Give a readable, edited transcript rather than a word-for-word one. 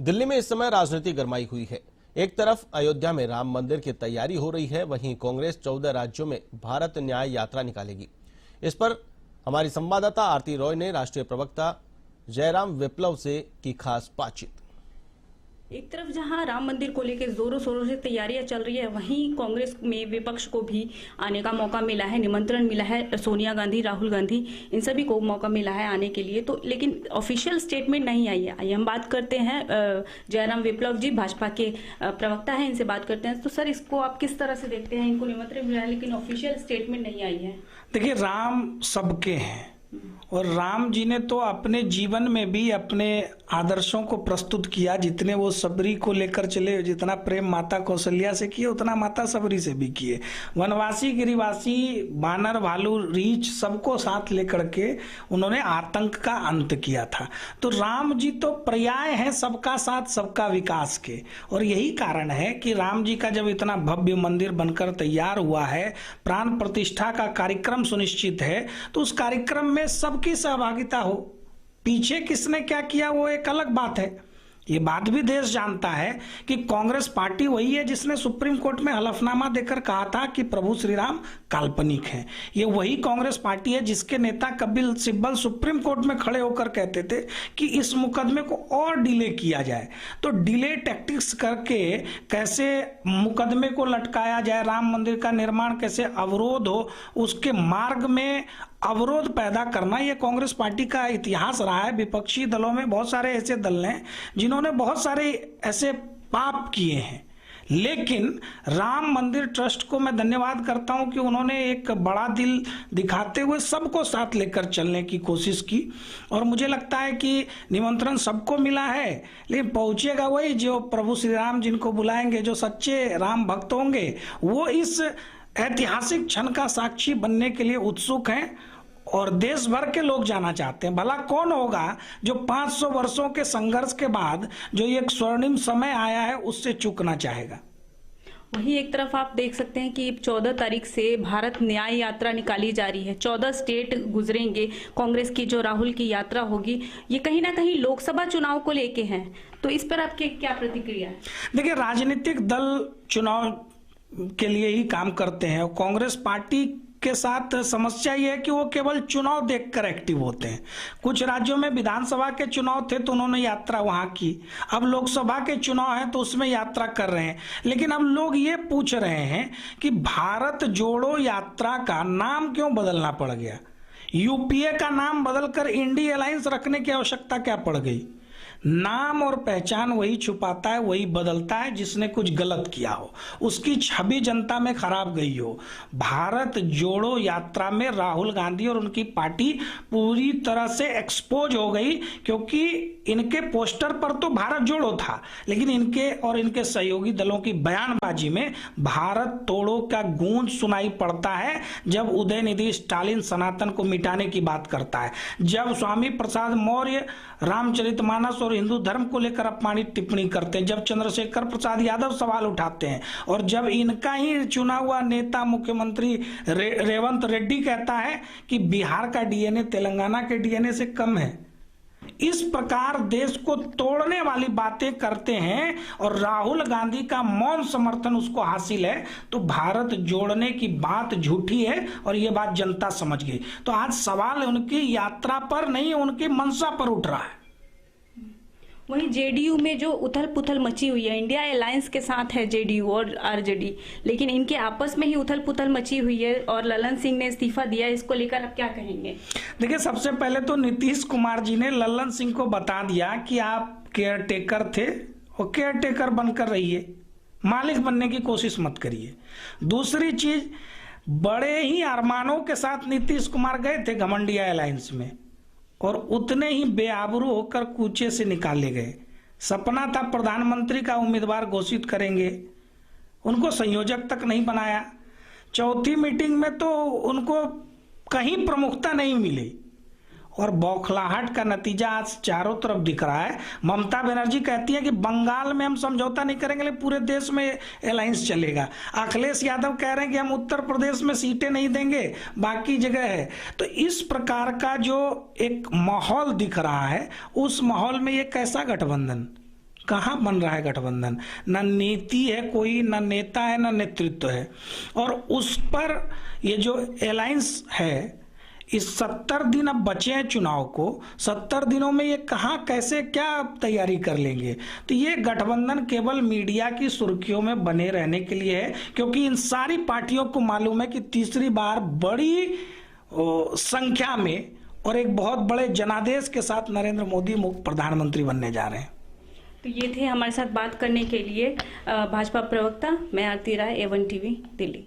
दिल्ली में इस समय राजनीति गरमाई हुई है। एक तरफ अयोध्या में राम मंदिर की तैयारी हो रही है, वहीं कांग्रेस 14 राज्यों में भारत न्याय यात्रा निकालेगी। इस पर हमारी संवाददाता आरती रॉय ने राष्ट्रीय प्रवक्ता जयराम विप्लव से की खास बातचीत। एक तरफ जहां राम मंदिर को लेकर जोरों शोरों से तैयारियां चल रही है, वहीं कांग्रेस में विपक्ष को भी आने का मौका मिला है, निमंत्रण मिला है। सोनिया गांधी, राहुल गांधी, इन सभी को मौका मिला है आने के लिए, तो लेकिन ऑफिशियल स्टेटमेंट नहीं आई है। आइए हम बात करते हैं, जयराम विप्लव जी भाजपा के प्रवक्ता हैं, इनसे बात करते हैं। तो सर, इसको आप किस तरह से देखते हैं? इनको निमंत्रण मिला है लेकिन ऑफिशियल स्टेटमेंट नहीं आई है। देखिए, राम सबके हैं और राम जी ने तो अपने जीवन में भी अपने आदर्शों को प्रस्तुत किया। जितने वो सबरी को लेकर चले, जितना प्रेम माता कौशल्या से किए, उतना माता सबरी से भी किए। वनवासी, गिरिवासी, बानर, भालू, रीछ सबको साथ लेकर के उन्होंने आतंक का अंत किया था। तो राम जी तो पर्याय हैं सबका साथ सबका विकास के, और यही कारण है कि राम जी का जब इतना भव्य मंदिर बनकर तैयार हुआ है, प्राण प्रतिष्ठा का कार्यक्रम सुनिश्चित है, तो उस कार्यक्रम में सबकी सहभागिता हो। पीछे किसने क्या किया वो एक अलग बात है। ये बात भी देश जानता है कि कांग्रेस पार्टी वही है जिसने सुप्रीम कोर्ट में हलफनामा देकर कहा था कि प्रभु श्री राम काल्पनिक हैं। ये वही कांग्रेस पार्टी है जिसके नेता कपिल सिब्बल सुप्रीम कोर्ट में खड़े होकर कहते थे कि इस मुकदमे को और डिले किया जाए। तो डिले टैक्टिक्स करके कैसे मुकदमे को लटकाया जाए, राम मंदिर का निर्माण कैसे अवरोध हो, उसके मार्ग में अवरोध पैदा करना, यह कांग्रेस पार्टी का इतिहास रहा है। विपक्षी दलों में बहुत सारे ऐसे दल हैं जिन्होंने बहुत सारे ऐसे पाप किए हैं, लेकिन राम मंदिर ट्रस्ट को मैं धन्यवाद करता हूं कि उन्होंने एक बड़ा दिल दिखाते हुए सबको साथ लेकर चलने की कोशिश की। और मुझे लगता है कि निमंत्रण सबको मिला है, लेकिन पहुंचेगा वही जो प्रभु श्री राम जिनको बुलाएंगे, जो सच्चे राम भक्त होंगे, वो इस ऐतिहासिक क्षण का साक्षी बनने के लिए उत्सुक हैं और देश भर के लोग जाना चाहते हैं। भला कौन होगा जो 500 वर्षों के संघर्ष के बाद जो एक स्वर्णिम समय आया है उससे चूकना चाहेगा। वहीं एक तरफ आप देख सकते हैं कि 14 तारीख से भारत न्याय यात्रा निकाली जा रही है। 14 स्टेट गुजरेंगे। कांग्रेस की जो राहुल की यात्रा होगी, ये कहीं ना कहीं लोकसभा चुनाव को लेके है, तो इस पर आपकी क्या प्रतिक्रिया है? देखिए, राजनीतिक दल चुनाव के लिए ही काम करते हैं और कांग्रेस पार्टी के साथ समस्या ये है कि वो केवल चुनाव देखकर एक्टिव होते हैं। कुछ राज्यों में विधानसभा के चुनाव थे तो उन्होंने यात्रा वहां की, अब लोकसभा के चुनाव है तो उसमें यात्रा कर रहे हैं। लेकिन अब लोग ये पूछ रहे हैं कि भारत जोड़ो यात्रा का नाम क्यों बदलना पड़ गया? यूपीए का नाम बदलकर इंडी अलायंस रखने की आवश्यकता क्या पड़ गई? नाम और पहचान वही छुपाता है, वही बदलता है जिसने कुछ गलत किया हो, उसकी छवि जनता में खराब गई हो। भारत जोड़ो यात्रा में राहुल गांधी और उनकी पार्टी पूरी तरह से एक्सपोज हो गई, क्योंकि इनके पोस्टर पर तो भारत जोड़ो था, लेकिन इनके और इनके सहयोगी दलों की बयानबाजी में भारत तोड़ो का गूंज सुनाई पड़ता है। जब उदयनिधि स्टालिन सनातन को मिटाने की बात करता है, जब स्वामी प्रसाद मौर्य रामचरितमानस और हिंदू धर्म को लेकर अपमानित टिप्पणी करते हैं, जब चंद्रशेखर प्रसाद यादव सवाल उठाते हैं, और जब इनका ही चुना हुआ नेता मुख्यमंत्री रेवंत रेड्डी कहता है कि बिहार का डीएनए तेलंगाना के डीएनए से कम है। इस प्रकार देश को तोड़ने वाली बातें करते हैं और राहुल गांधी का मौन समर्थन उसको हासिल है, तो भारत जोड़ने की बात झूठी है और ये बात जनता समझ गई। तो आज सवाल उनकी यात्रा पर नहीं, उनकी मंशा पर उठ रहा है। वहीं जेडीयू में जो उथल पुथल मची हुई है, इंडिया अलायंस के साथ है जेडीयू और आरजेडी, लेकिन इनके आपस में ही उथल पुथल मची हुई है और ललन सिंह ने इस्तीफा दिया, इसको लेकर आप क्या कहेंगे? देखिए, सबसे पहले तो नीतीश कुमार जी ने ललन सिंह को बता दिया कि आप केयर टेकर थे और केयर टेकर बनकर रहिए, मालिक बनने की कोशिश मत करिए। दूसरी चीज, बड़े ही अरमानों के साथ नीतीश कुमार गए थे घमंडिया अलायंस में और उतने ही बेआबरू होकर कूचे से निकाले गए। सपना था प्रधानमंत्री का उम्मीदवार घोषित करेंगे, उनको संयोजक तक नहीं बनाया। चौथी मीटिंग में तो उनको कहीं प्रमुखता नहीं मिली और बौखलाहट का नतीजा आज चारों तरफ दिख रहा है। ममता बनर्जी कहती है कि बंगाल में हम समझौता नहीं करेंगे, लेकिन पूरे देश में अलायंस चलेगा। अखिलेश यादव कह रहे हैं कि हम उत्तर प्रदेश में सीटें नहीं देंगे, बाकी जगह है। तो इस प्रकार का जो एक माहौल दिख रहा है, उस माहौल में ये कैसा गठबंधन? कहाँ बन रहा है गठबंधन? न नीति है कोई, न नेता है, न नेतृत्व है। और उस पर ये जो अलायंस है, इस 70 दिन अब बचे हैं चुनाव को, 70 दिनों में ये कहाँ कैसे क्या तैयारी कर लेंगे? तो ये गठबंधन केवल मीडिया की सुर्खियों में बने रहने के लिए है, क्योंकि इन सारी पार्टियों को मालूम है कि तीसरी बार बड़ी संख्या में और एक बहुत बड़े जनादेश के साथ नरेंद्र मोदी प्रधानमंत्री बनने जा रहे हैं। तो ये थे हमारे साथ बात करने के लिए भाजपा प्रवक्ता, मैं आरती राय, A1 टीवी, दिल्ली।